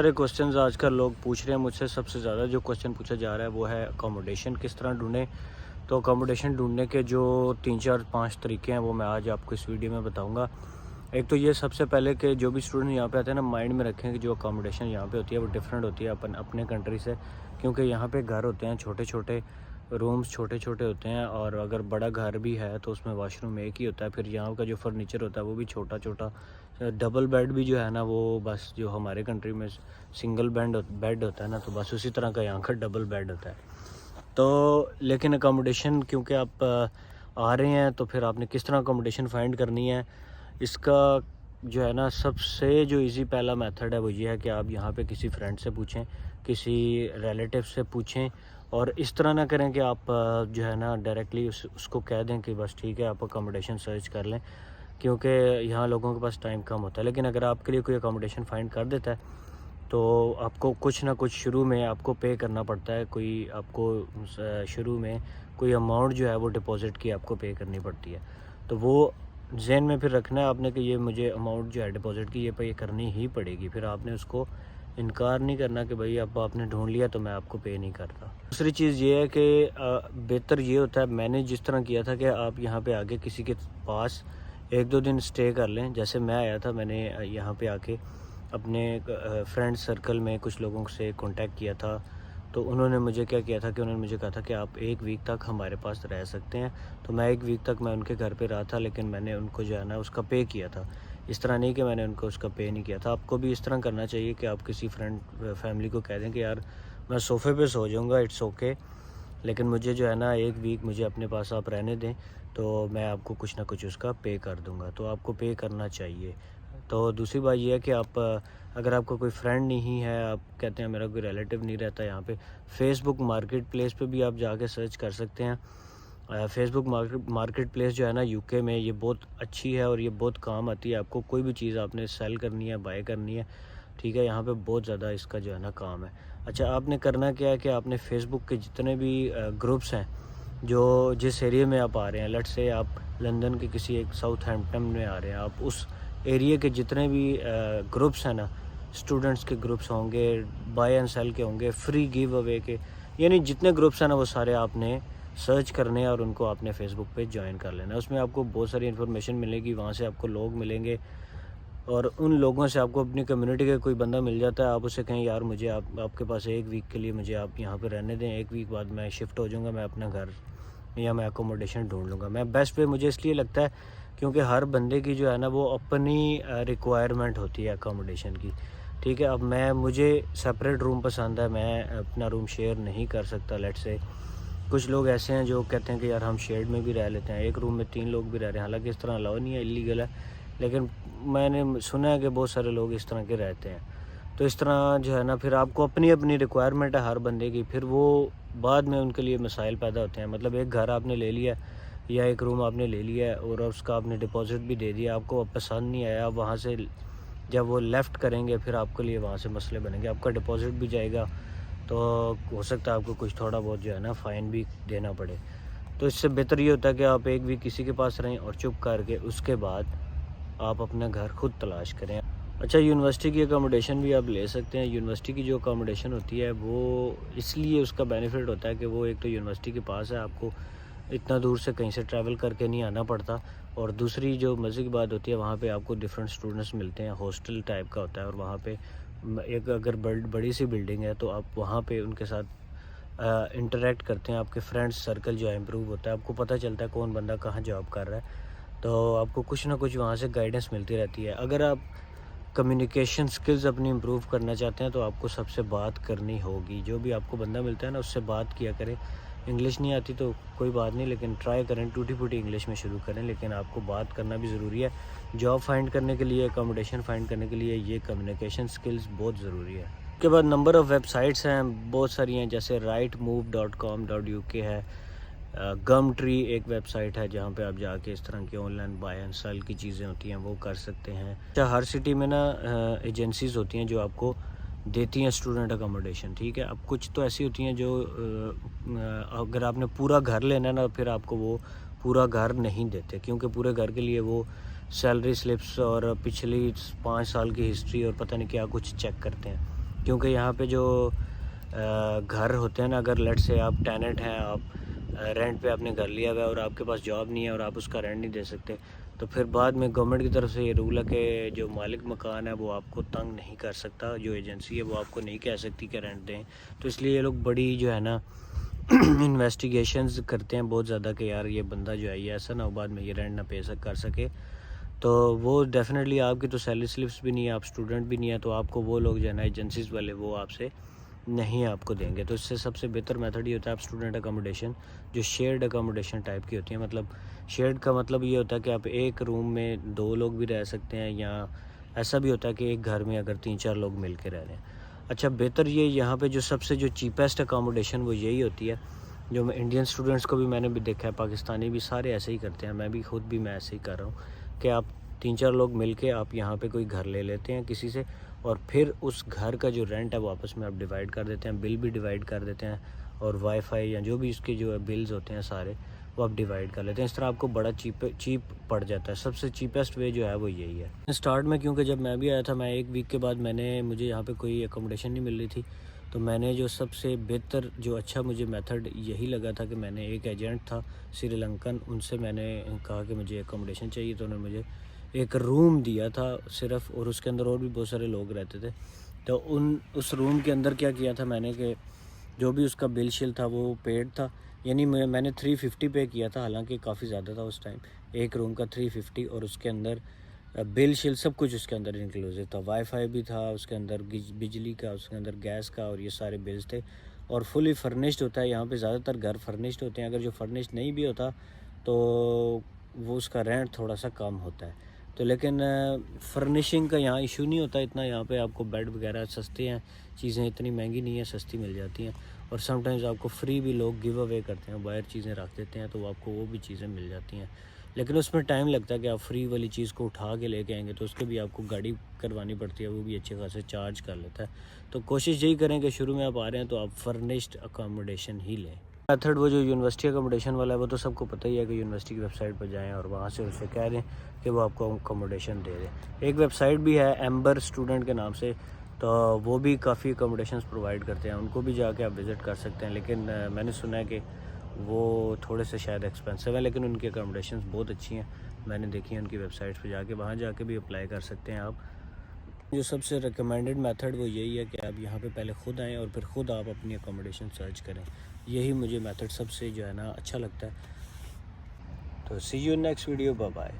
سارے کوشچنز آج کل لوگ پوچھ رہے ہیں مجھ سے. سب سے زیادہ جو کوشچن پوچھا جا رہا ہے وہ ہے اکوموڈیشن کس طرح ڈھونڈیں. تو اکوموڈیشن ڈھونڈنے کے جو 3-4-5 طریقے ہیں وہ میں آج آپ کو اس ویڈیو میں بتاؤں گا. ایک تو یہ سب سے پہلے کہ جو بھی اسٹوڈنٹ یہاں پہ آتے ہیں نا, مائنڈ میں رکھیں کہ جو اکوموڈیشن یہاں پہ ہوتی ہے وہ ڈفرینٹ ہوتی ہے اپنے کنٹری سے. کیونکہ یہاں پہ گھر ہوتے ہیں چھوٹے چھوٹے, رومز چھوٹے چھوٹے ہوتے ہیں, اور اگر بڑا گھر بھی ہے تو اس میں واش روم ایک ہی ہوتا ہے. پھر یہاں کا جو فرنیچر ہوتا ہے وہ بھی چھوٹا چھوٹا. ڈبل بیڈ بھی جو ہے نا وہ بس جو ہمارے کنٹری میں سنگل بیڈ ہوتا ہے نا, تو بس اسی طرح کا یہاں کا ڈبل بیڈ ہوتا ہے. تو لیکن اکوموڈیشن کیونکہ آپ آ رہے ہیں تو پھر آپ نے کس طرح اکوموڈیشن فائنڈ کرنی ہے, اس کا جو ہے نا سب سے جو ایزی پہلا میتھڈ ہے وہ یہ ہے کہ آپ یہاں پہ کسی فرینڈ سے پوچھیں, کسی ریلیٹیو سے پوچھیں. اور اس طرح نہ کریں کہ آپ جو ہے نا ڈائریکٹلی اس کو کہہ دیں کہ بس ٹھیک ہے آپ اکوموڈیشن سرچ کر لیں, کیونکہ یہاں لوگوں کے پاس ٹائم کم ہوتا ہے. لیکن اگر آپ کے لیے کوئی اکوموڈیشن فائنڈ کر دیتا ہے تو آپ کو کچھ نہ کچھ شروع میں آپ کو پے کرنا پڑتا ہے. کوئی آپ کو شروع میں کوئی اماؤنٹ جو ہے وہ ڈپازٹ کی آپ کو پے کرنی پڑتی ہے. تو وہ ذہن میں پھر رکھنا ہے آپ نے کہ یہ مجھے اماؤنٹ جو ہے ڈپازٹ کی یہ پے کرنی ہی پڑے گی. پھر آپ نے اس کو انکار نہیں کرنا کہ بھائی اب آپ نے ڈھونڈ لیا تو میں آپ کو پے نہیں کرتا. دوسری چیز یہ ہے کہ بہتر یہ ہوتا ہے, میں نے جس طرح کیا تھا کہ آپ یہاں پہ آگے کسی کے پاس 1-2 دن اسٹے کر لیں. جیسے میں آیا تھا, میں نے یہاں پہ آ کے اپنے فرینڈ سرکل میں کچھ لوگوں سے کانٹیکٹ کیا تھا. تو انہوں نے مجھے کیا کیا تھا کہ انہوں نے مجھے کہا تھا کہ آپ 1 ویک تک ہمارے پاس رہ سکتے ہیں. تو میں 1 ویک تک میں ان کے گھر پہ رہا تھا, لیکن میں نے ان کو جو ہے نا اس کا پے کیا تھا. اس طرح نہیں کہ میں نے ان کو اس کا پے نہیں کیا تھا. آپ کو بھی اس طرح کرنا چاہیے کہ آپ کسی فرینڈ فیملی کو کہہ دیں کہ یار میں صوفے پہ سو جاؤں گا, اٹس اوکے, لیکن مجھے جو ہے نا 1 ویک مجھے اپنے پاس آپ رہنے دیں تو میں آپ کو کچھ نہ کچھ اس کا پے کر دوں گا. تو آپ کو پے کرنا چاہیے. تو دوسری بات یہ ہے کہ آپ اگر آپ کو کوئی فرینڈ نہیں ہے, آپ کہتے ہیں میرا کوئی ریلیٹیو نہیں رہتا یہاں پہ, فیس بک مارکیٹ پلیس پہ بھی آپ جا کے سرچ کر سکتے ہیں. فیس بک مارکیٹ پلیس جو ہے نا یو کے میں یہ بہت اچھی ہے اور یہ بہت کام آتی ہے. آپ کو کوئی بھی چیز آپ نے سیل کرنی ہے, بائی کرنی ہے, ٹھیک ہے, یہاں پہ بہت زیادہ اس کا جو ہے نا کام ہے. اچھا, آپ نے کرنا کیا ہے کہ آپ نے فیس بک کے جتنے بھی گروپس ہیں جو جس ایریے میں آپ آ رہے ہیں, لیٹ سے آپ لندن کے کسی ایک ساؤتھ ہیمپٹن میں آ رہے ہیں, آپ اس ایریے کے جتنے بھی گروپس ہیں نا, اسٹوڈنٹس کے گروپس ہوں گے, بائی اینڈ سیل کے ہوں گے, فری گیو اوے کے, یعنی جتنے گروپس ہیں نا وہ سارے آپ نے سرچ کرنے ہیں اور ان کو آپ نے فیس بک پہ جوائن کر لینا. اس میں آپ کو بہت ساری انفارمیشن ملے گی, وہاں سے آپ کو لوگ ملیں گے, اور ان لوگوں سے آپ کو اپنی کمیونٹی کا کوئی بندہ مل جاتا ہے, آپ اسے کہیں یار مجھے آپ کے پاس 1 ویک کے لیے مجھے آپ یہاں پہ رہنے دیں, 1 ویک بعد میں شفٹ ہو جاؤں گا, میں اپنا گھر یا میں اکوموڈیشن ڈھونڈ لوں گا. میں بیسٹ وے مجھے اس لیے لگتا ہے کیونکہ ہر بندے کی جو ہے نا وہ اپنی ریکوائرمنٹ ہوتی ہے اکوموڈیشن کی, ٹھیک ہے. اب مجھے سپریٹ روم پسند ہے, میں اپنا روم شیئر نہیں کر سکتا. لیٹ سے کچھ لوگ ایسے ہیں جو کہتے ہیں کہ یار ہم شیئرڈ میں بھی رہ لیتے ہیں, 1 روم میں 3 لوگ بھی رہ رہے ہیں, حالانکہ اس طرح الاؤ نہیں ہے, ایلیگل ہے, لیکن میں نے سنا ہے کہ بہت سارے لوگ اس طرح کے رہتے ہیں. تو اس طرح جو ہے نا پھر آپ کو اپنی ریکوائرمنٹ ہے ہر بندے کی, پھر وہ بعد میں ان کے لیے مسائل پیدا ہوتے ہیں. مطلب ایک گھر آپ نے لے لیا یا 1 روم آپ نے لے لیا ہے اور اس کا آپ نے ڈپازٹ بھی دے دیا, آپ کو پسند نہیں آیا, آپ وہاں سے جب وہ لیفٹ کریں گے پھر آپ کے لیے وہاں سے مسئلے بنیں گے, آپ کا ڈپازٹ بھی جائے گا, تو ہو سکتا ہے آپ کو کچھ تھوڑا بہت جو ہے نا فائن بھی دینا پڑے. تو اس سے بہتر یہ ہوتا ہے کہ آپ 1 ویک کسی کے پاس رہیں اور چپ کر کے اس کے بعد آپ اپنا گھر خود تلاش کریں. اچھا, یونیورسٹی کی اکوموڈیشن بھی آپ لے سکتے ہیں. یونیورسٹی کی جو اکوموڈیشن ہوتی ہے وہ اس لیے اس کا بینیفٹ ہوتا ہے کہ وہ ایک تو یونیورسٹی کے پاس ہے, آپ کو اتنا دور سے کہیں سے ٹریول کر کے نہیں آنا پڑتا, اور دوسری جو مزے کی بات ہوتی ہے وہاں پہ آپ کو ڈفرینٹ اسٹوڈنٹس ملتے ہیں, ہاسٹل ٹائپ کا ہوتا ہے, اور وہاں پہ ایک اگر بڑی سی بلڈنگ ہے تو آپ وہاں پہ ان کے ساتھ انٹریکٹ کرتے ہیں, آپ کے فرینڈس سرکل جو ہے امپروو ہوتا ہے, آپ کو پتہ چلتا ہے کون بندہ کہاں جاب کر رہا ہے, تو آپ کو کچھ نہ کچھ وہاں سے گائیڈنس ملتی رہتی ہے. اگر آپ کمیونیکیشن سکلز اپنی امپروو کرنا چاہتے ہیں تو آپ کو سب سے بات کرنی ہوگی. جو بھی آپ کو بندہ ملتا ہے نا اس سے بات کیا کریں. انگلش نہیں آتی تو کوئی بات نہیں, لیکن ٹرائی کریں, ٹوٹی پھوٹی انگلش میں شروع کریں, لیکن آپ کو بات کرنا بھی ضروری ہے. جاب فائنڈ کرنے کے لیے, اکوموڈیشن فائنڈ کرنے کے لیے یہ کمیونیکیشن سکلز بہت ضروری ہے. اس کے بعد نمبر آف ویب سائٹس ہیں, بہت ساری ہیں, جیسے rightmove.com.uk ہے, گم ٹری ایک ویب سائٹ ہے جہاں پہ آپ جا کے اس طرح کی online buy and sell کی چیزیں ہوتی ہیں وہ کر سکتے ہیں. ہر سٹی میں نا ایجنسیز ہوتی ہیں جو آپ کو دیتی ہیں اسٹوڈنٹ اکوموڈیشن, ٹھیک ہے. اب کچھ تو ایسی ہوتی ہیں جو اگر آپ نے پورا گھر لینا ہے نا پھر آپ کو وہ پورا گھر نہیں دیتے, کیونکہ پورے گھر کے لیے وہ سیلری سلپس اور پچھلی 5 سال کی ہسٹری اور پتہ نہیں کیا کچھ چیک کرتے ہیں. کیونکہ یہاں پہ جو گھر ہوتے ہیں نا، اگر لیٹ سے آپ ٹیننٹ ہیں، آپ رینٹ پہ آپ نے گھر لیا ہوا ہے اور آپ کے پاس جاب نہیں ہے اور آپ اس کا رینٹ نہیں دے سکتے، تو پھر بعد میں گورنمنٹ کی طرف سے یہ رول ہے کہ جو مالک مکان ہے وہ آپ کو تنگ نہیں کر سکتا، جو ایجنسی ہے وہ آپ کو نہیں کہہ سکتی کہ رینٹ دیں. تو اس لیے یہ لوگ بڑی جو ہے نا انویسٹیگیشنز کرتے ہیں بہت زیادہ کہ یار یہ بندہ جو ہے یہ ایسا نہ ہو بعد میں یہ رینٹ نہ پے کر سکے. تو وہ ڈیفینیٹلی آپ کی تو سیلری سلپس بھی نہیں ہے، آپ اسٹوڈنٹ بھی نہیں ہے، تو آپ کو وہ لوگ جو ہے نا ایجنسیز والے وہ آپ سے نہیں آپ کو دیں گے. تو اس سے سب سے بہتر میتھڈ یہ ہوتا ہے آپ اسٹوڈنٹ اکاموڈیشن جو شیئرڈ اکاموڈیشن ٹائپ کی ہوتی ہیں. مطلب شیئرڈ کا مطلب یہ ہوتا ہے کہ آپ ایک روم میں 2 لوگ بھی رہ سکتے ہیں، یا ایسا بھی ہوتا ہے کہ ایک گھر میں اگر 3-4 لوگ مل کے رہ رہے ہیں. اچھا بہتر یہ یہاں پہ جو سب سے جو چیپیسٹ اکاموڈیشن وہ یہی ہوتی ہے، جو میں انڈین اسٹوڈنٹس کو بھی میں نے بھی دیکھا ہے، پاکستانی بھی سارے ایسے ہی کرتے ہیں، میں بھی خود بھی میں ایسے ہی کر رہا ہوں کہ آپ 3-4 لوگ مل کے آپ یہاں پہ کوئی گھر لے لیتے ہیں کسی سے، اور پھر اس گھر کا جو رینٹ ہے وہ آپس میں آپ ڈیوائیڈ کر دیتے ہیں، بل بھی ڈیوائیڈ کر دیتے ہیں، اور وائی فائی یا جو بھی اس کے جو بلز ہوتے ہیں سارے وہ آپ ڈیوائیڈ کر لیتے ہیں. اس طرح آپ کو بڑا چیپ پڑ جاتا ہے. سب سے چیپیسٹ وے جو ہے وہ یہی ہے. اسٹارٹ میں کیونکہ جب میں بھی آیا تھا، میں 1 ویک کے بعد مجھے یہاں پہ کوئی اکاموڈیشن نہیں مل رہی تھی، تو میں نے جو سب سے بہتر جو اچھا مجھے میتھڈ یہی لگا تھا کہ میں نے ایک ایجنٹ تھا سری لنکن، ان سے میں نے کہا کہ مجھے اکاموڈیشن چاہیے، تو انہوں نے مجھے ایک روم دیا تھا صرف، اور اس کے اندر اور بھی بہت سارے لوگ رہتے تھے. تو اس روم کے اندر کیا کیا تھا میں نے کہ جو بھی اس کا بل شل تھا وہ پیڈ تھا، یعنی میں نے 350 پے کیا تھا، حالانکہ کافی زیادہ تھا اس ٹائم، ایک روم کا 350، اور اس کے اندر بل شل سب کچھ اس کے اندر انکلوزیو تھا، وائی فائی بھی تھا اس کے اندر، بجلی کا اس کے اندر، گیس کا، اور یہ سارے بلز تھے. اور فلی فرنشڈ ہوتا ہے یہاں پہ، زیادہ تر گھر فرنشڈ ہوتے ہیں، اگر جو فرنشڈ نہیں بھی ہوتا تو وہ اس کا رینٹ تھوڑا سا کم ہوتا ہے. تو لیکن فرنیشنگ کا یہاں ایشو نہیں ہوتا اتنا، یہاں پہ آپ کو بیڈ وغیرہ سستے ہیں، چیزیں اتنی مہنگی نہیں ہیں، سستی مل جاتی ہیں، اور سم ٹائمز آپ کو فری بھی لوگ گیو اوے کرتے ہیں، باہر چیزیں رکھ دیتے ہیں تو آپ کو وہ بھی چیزیں مل جاتی ہیں. لیکن اس میں ٹائم لگتا ہے کہ آپ فری والی چیز کو اٹھا کے لے کے آئیں گے تو اس کے بھی آپ کو گاڑی کروانی پڑتی ہے، وہ بھی اچھے خاصے چارج کر لیتا ہے. تو کوشش یہی کریں کہ شروع میں آپ آ رہے ہیں تو آپ فرنشڈ اکاموڈیشن ہی لیں. میتھڈ وہ جو یونیورسٹی اکاموڈیشن والا ہے وہ تو سب کو پتہ ہی ہے کہ یونیورسٹی کی ویب سائٹ پہ جائیں اور وہاں سے اسے کہہ دیں کہ وہ آپ کو اکاموڈیشن دے دیں. ایک ویب سائٹ بھی ہے ایمبر اسٹوڈنٹ کے نام سے، تو وہ بھی کافی اکاموڈیشنز پرووائڈ کرتے ہیں، ان کو بھی جا کے آپ وزٹ کر سکتے ہیں. لیکن میں نے سنا ہے کہ وہ تھوڑے سے شاید ایکسپینسو ہے، لیکن ان کی اکاموڈیشنز بہت اچھی ہیں، میں نے دیکھی ہیں ان کی ویب سائٹس پہ جا کے، وہاں جا کے بھی اپلائی کر سکتے ہیں آپ. جو سب سے ریکمینڈڈ میتھڈ وہ یہی ہے کہ آپ یہاں پہ پہلے خود آئیں اور پھر خود آپ اپنی اکاموڈیشن سرچ کریں. یہی مجھے میتھڈ سب سے جو ہے نا اچھا لگتا ہے. تو see you next video, bye bye.